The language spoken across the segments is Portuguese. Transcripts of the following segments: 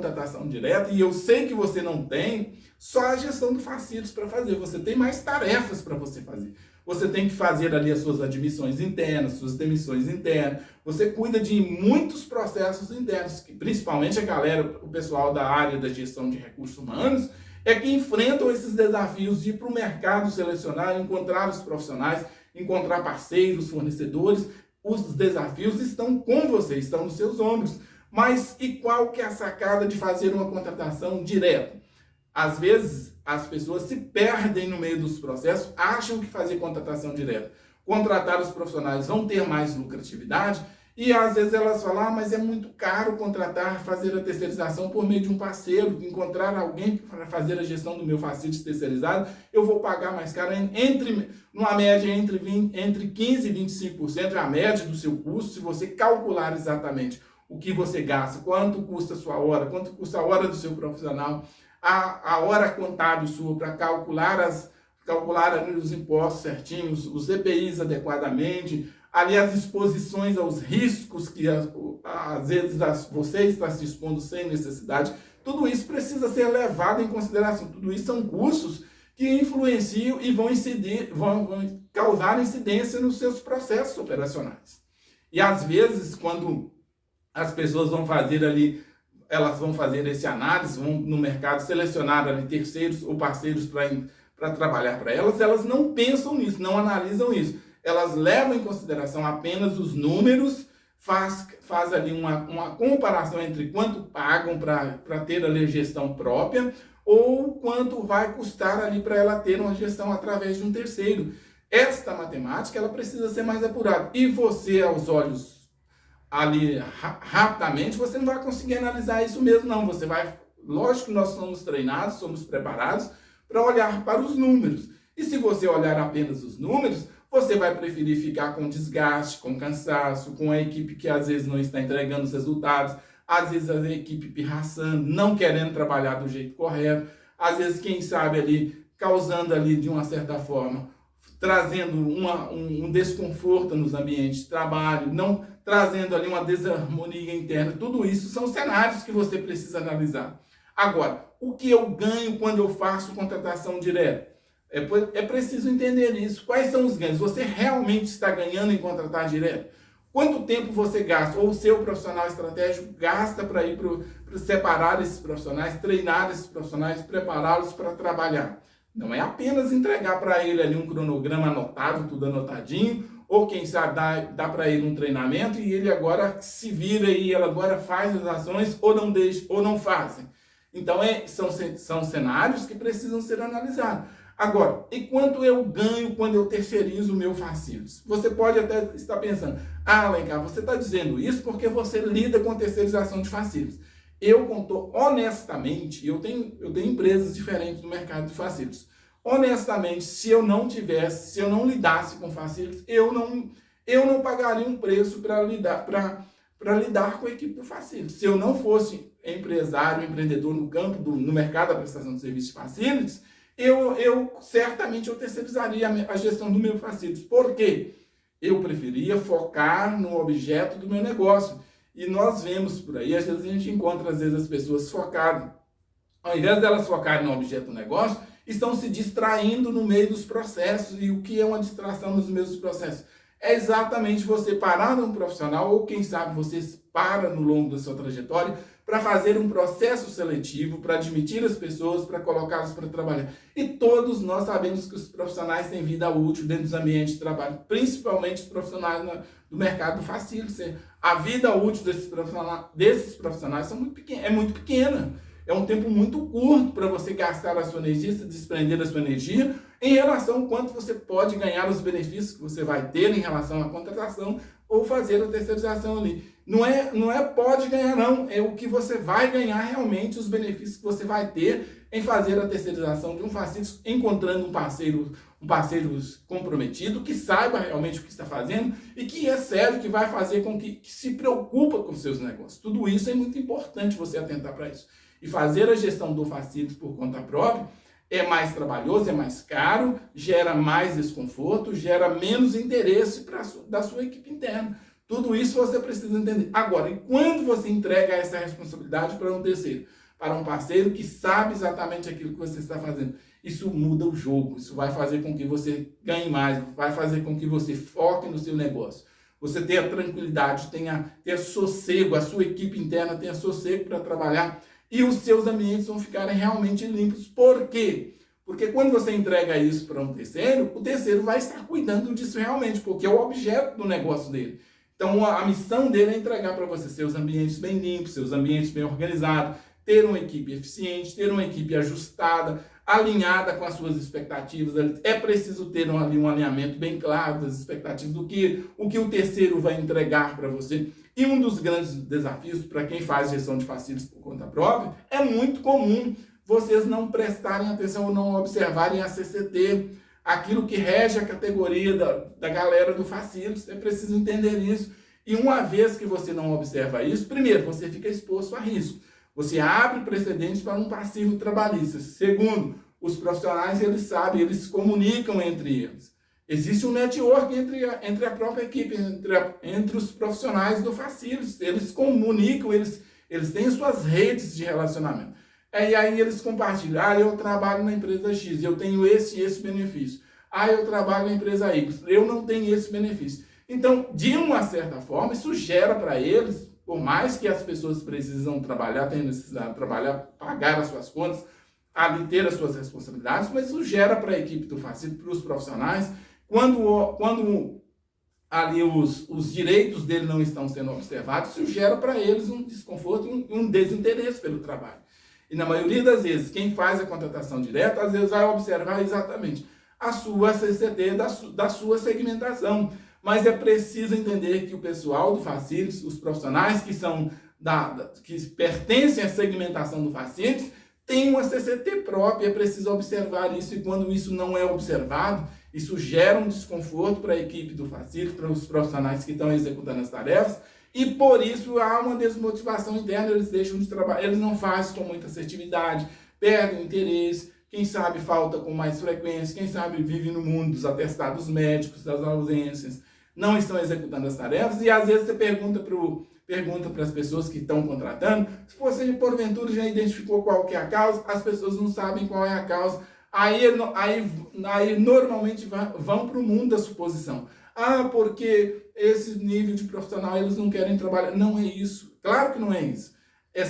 contratação direta, e eu sei que você não tem só a gestão do Facilities para fazer, você tem mais tarefas para você fazer. Você tem que fazer ali as suas admissões internas, suas demissões internas, você cuida de muitos processos internos, que principalmente a galera, o pessoal da área da gestão de recursos humanos, é que enfrentam esses desafios de ir para o mercado selecionar, encontrar os profissionais, encontrar parceiros, fornecedores. Os desafios estão com você, estão nos seus ombros. Mas e qual que é a sacada de fazer uma contratação direta? Às vezes, as pessoas se perdem no meio dos processos, acham que fazer contratação direta, contratar os profissionais vão ter mais lucratividade, e às vezes elas falam, mas é muito caro contratar, fazer a terceirização por meio de um parceiro, encontrar alguém para fazer a gestão do meu Facilities terceirizado, eu vou pagar mais caro, numa média entre 15% e 25% é a média do seu custo, se você calcular exatamente o que você gasta, quanto custa a sua hora, quanto custa a hora do seu profissional, a hora contábil sua para calcular os impostos certinhos, os EPIs adequadamente, ali as exposições aos riscos que às vezes você está se expondo sem necessidade, tudo isso precisa ser levado em consideração. Tudo isso são custos que influenciam e vão causar incidência nos seus processos operacionais. E às vezes, quando as pessoas vão fazer ali, elas vão fazer esse análise, vão no mercado selecionar ali terceiros ou parceiros para trabalhar para elas não pensam nisso, não analisam isso. Elas levam em consideração apenas os números, faz ali uma comparação entre quanto pagam para ter ali a gestão própria ou quanto vai custar ali para ela ter uma gestão através de um terceiro. Esta matemática ela precisa ser mais apurada. E você, aos olhos ali rapidamente, você não vai conseguir analisar isso mesmo, não. Você vai, lógico que nós somos treinados, somos preparados para olhar para os números. E se você olhar apenas os números, você vai preferir ficar com desgaste, com cansaço, com a equipe que às vezes não está entregando os resultados, às vezes a equipe pirraçando, não querendo trabalhar do jeito correto, às vezes, quem sabe, ali, causando ali de uma certa forma, trazendo um desconforto nos ambientes de trabalho, não trazendo ali uma desarmonia interna. Tudo isso são cenários que você precisa analisar. Agora, o que eu ganho quando eu faço contratação direta? É preciso entender isso. Quais são os ganhos? Você realmente está ganhando em contratar direto? Quanto tempo você gasta, ou o seu profissional estratégico gasta para ir para separar esses profissionais, treinar esses profissionais, prepará-los para trabalhar? Não é apenas entregar para ele ali um cronograma anotado, tudo anotadinho, ou quem sabe dá para ele um treinamento e ele agora se vira e ele agora faz as ações ou não deixa, ou não fazem. Então são cenários que precisam ser analisados. Agora, e quanto eu ganho quando eu terceirizo o meu Facilities? Você pode até estar pensando, Alencar, você está dizendo isso porque você lida com terceirização de Facilities. Eu conto honestamente, eu tenho empresas diferentes no mercado de Facilities. Honestamente, se eu não lidasse com Facilities, eu não pagaria um preço para lidar com a equipe do Facilities. Se eu não fosse empresário, empreendedor no mercado da prestação de serviços de Facilities, certamente eu terceirizaria a gestão do meu Facilities. Por quê? Eu preferia focar no objeto do meu negócio. E nós vemos por aí, às vezes a gente encontra as pessoas focadas. Ao invés delas focarem no objeto do negócio, estão se distraindo no meio dos processos. E o que é uma distração nos meios dos processos? É exatamente você parar num profissional, ou quem sabe você para no longo da sua trajetória, para fazer um processo seletivo, para admitir as pessoas, para colocá-las para trabalhar. E todos nós sabemos que os profissionais têm vida útil dentro dos ambientes de trabalho, principalmente os profissionais do mercado do Facilities. A vida útil desses profissionais é muito pequena. É um tempo muito curto para você gastar a sua energia, se desprender da sua energia, em relação ao quanto você pode ganhar os benefícios que você vai ter em relação à contratação ou fazer a terceirização ali. Não é pode ganhar, não. É o que você vai ganhar realmente, os benefícios que você vai ter em fazer a terceirização de um Facilities, encontrando um parceiro comprometido, que saiba realmente o que está fazendo e que é sério, que vai fazer com que se preocupa com os seus negócios. Tudo isso é muito importante você atentar para isso. E fazer a gestão do Facilities por conta própria é mais trabalhoso, é mais caro, gera mais desconforto, gera menos interesse da sua equipe interna. Tudo isso você precisa entender. Agora, e quando você entrega essa responsabilidade para um terceiro, para um parceiro que sabe exatamente aquilo que você está fazendo, isso muda o jogo, isso vai fazer com que você ganhe mais, vai fazer com que você foque no seu negócio. Você tenha tranquilidade, tenha sossego, a sua equipe interna tenha sossego para trabalhar e os seus ambientes vão ficarem realmente limpos. Por quê? Porque quando você entrega isso para um terceiro, o terceiro vai estar cuidando disso realmente, porque é o objeto do negócio dele. Então, a missão dele é entregar para você seus ambientes bem limpos, seus ambientes bem organizados, ter uma equipe eficiente, ter uma equipe ajustada, alinhada com as suas expectativas. É preciso ter ali um alinhamento bem claro das expectativas do que o terceiro vai entregar para você. E um dos grandes desafios para quem faz gestão de facilities por conta própria, é muito comum vocês não prestarem atenção ou não observarem a CCT, aquilo que rege a categoria da galera do facilities. É preciso entender isso. E uma vez que você não observa isso, primeiro, você fica exposto a risco. Você abre precedentes para um passivo trabalhista. Segundo, os profissionais, eles sabem, eles se comunicam entre eles. Existe um network entre a própria equipe, entre os profissionais do facilities. Eles comunicam, eles têm suas redes de relacionamento. E aí eles compartilham. Eu trabalho na empresa X, eu tenho esse benefício. Eu trabalho na empresa Y, eu não tenho esse benefício. Então, de uma certa forma, isso gera para eles, por mais que as pessoas precisam trabalhar, tenham necessidade de trabalhar, pagar as suas contas, ali ter as suas responsabilidades, mas isso gera para a equipe do facilities, para os profissionais, quando ali os direitos dele não estão sendo observados, isso gera para eles um desconforto, um desinteresse pelo trabalho. E na maioria das vezes, quem faz a contratação direta, às vezes vai observar exatamente a sua CCT da sua segmentação. Mas é preciso entender que o pessoal do facilities, os profissionais que pertencem à segmentação do facilities, têm uma CCT própria, é preciso observar isso, e quando isso não é observado, isso gera um desconforto para a equipe do facilities, para os profissionais que estão executando as tarefas, e por isso há uma desmotivação interna, eles deixam de trabalhar, eles não fazem com muita assertividade, perdem o interesse, quem sabe falta com mais frequência, quem sabe vive no mundo dos atestados médicos, das ausências, não estão executando as tarefas, e às vezes você pergunta para as pessoas que estão contratando, se você porventura já identificou qual que é a causa, as pessoas não sabem qual é a causa, aí normalmente vão para o mundo da suposição. Porque esse nível de profissional eles não querem trabalhar. Não é isso, claro que não é isso.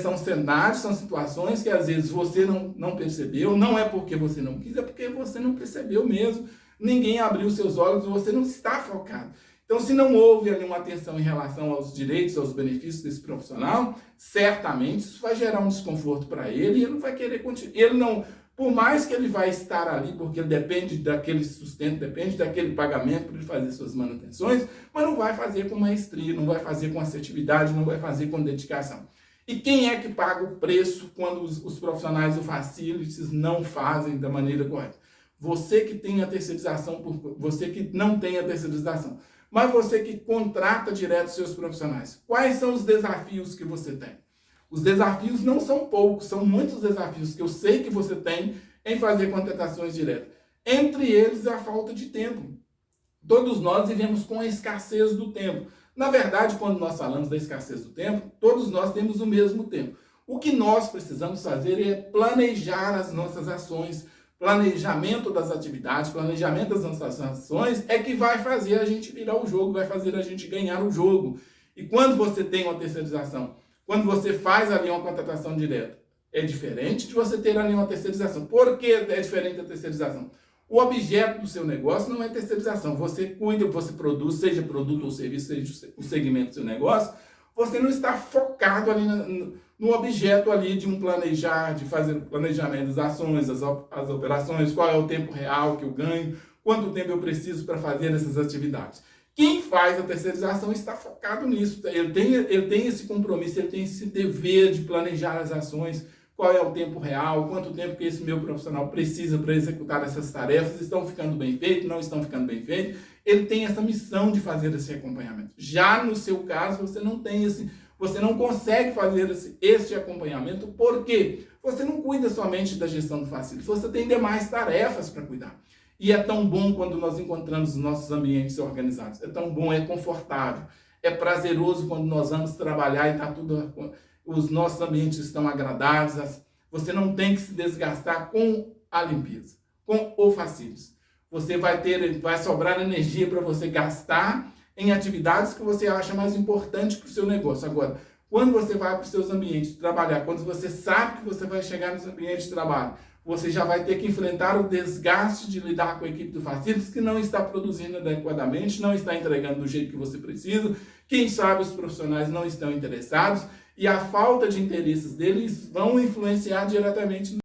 São cenários, são situações que às vezes você não percebeu, não é porque você não quis, é porque você não percebeu mesmo, ninguém abriu seus olhos, você não está focado. Então, se não houve ali uma atenção em relação aos direitos, aos benefícios desse profissional, certamente isso vai gerar um desconforto para ele e ele não vai querer continuar. Ele não, por mais que ele vai estar ali, porque ele depende daquele sustento, depende daquele pagamento para ele fazer suas manutenções, mas não vai fazer com maestria, não vai fazer com assertividade, não vai fazer com dedicação. E quem é que paga o preço quando os profissionais do facilities não fazem da maneira correta? Você que tem a terceirização, você que não tem a terceirização. Mas você que contrata direto seus profissionais, quais são os desafios que você tem? Os desafios não são poucos, são muitos desafios que eu sei que você tem em fazer contratações diretas. Entre eles, a falta de tempo. Todos nós vivemos com a escassez do tempo. Na verdade, quando nós falamos da escassez do tempo, todos nós temos o mesmo tempo. O que nós precisamos fazer é planejar as nossas ações. Planejamento das atividades, planejamento das nossas ações é que vai fazer a gente virar o jogo, vai fazer a gente ganhar o jogo. E quando você tem uma terceirização, quando você faz ali uma contratação direta, é diferente de você ter ali uma terceirização. Por que é diferente da terceirização? O objeto do seu negócio não é terceirização. Você cuida, você produz, seja produto ou serviço, seja o segmento do seu negócio, você não está focado ali no objeto ali de planejar, de fazer o planejamento das ações, as operações, qual é o tempo real que eu ganho, quanto tempo eu preciso para fazer essas atividades. Quem faz a terceirização está focado nisso, ele tem esse compromisso, ele tem esse dever de planejar as ações, qual é o tempo real, quanto tempo que esse meu profissional precisa para executar essas tarefas, estão ficando bem feitas, não estão ficando bem feitas. Ele tem essa missão de fazer esse acompanhamento. Já no seu caso, você não consegue fazer esse acompanhamento, porque você não cuida somente da gestão do facilities, você tem demais tarefas para cuidar. E é tão bom quando nós encontramos os nossos ambientes organizados, é tão bom, é confortável, é prazeroso quando nós vamos trabalhar e tá tudo, os nossos ambientes estão agradáveis. Você não tem que se desgastar com a limpeza, com o facílios. Você vai sobrar energia para você gastar em atividades que você acha mais importante para o seu negócio. Agora, quando você vai para os seus ambientes trabalhar, quando você sabe que você vai chegar nos ambientes de trabalho, você já vai ter que enfrentar o desgaste de lidar com a equipe do Facilities que não está produzindo adequadamente, não está entregando do jeito que você precisa, quem sabe os profissionais não estão interessados e a falta de interesses deles vão influenciar diretamente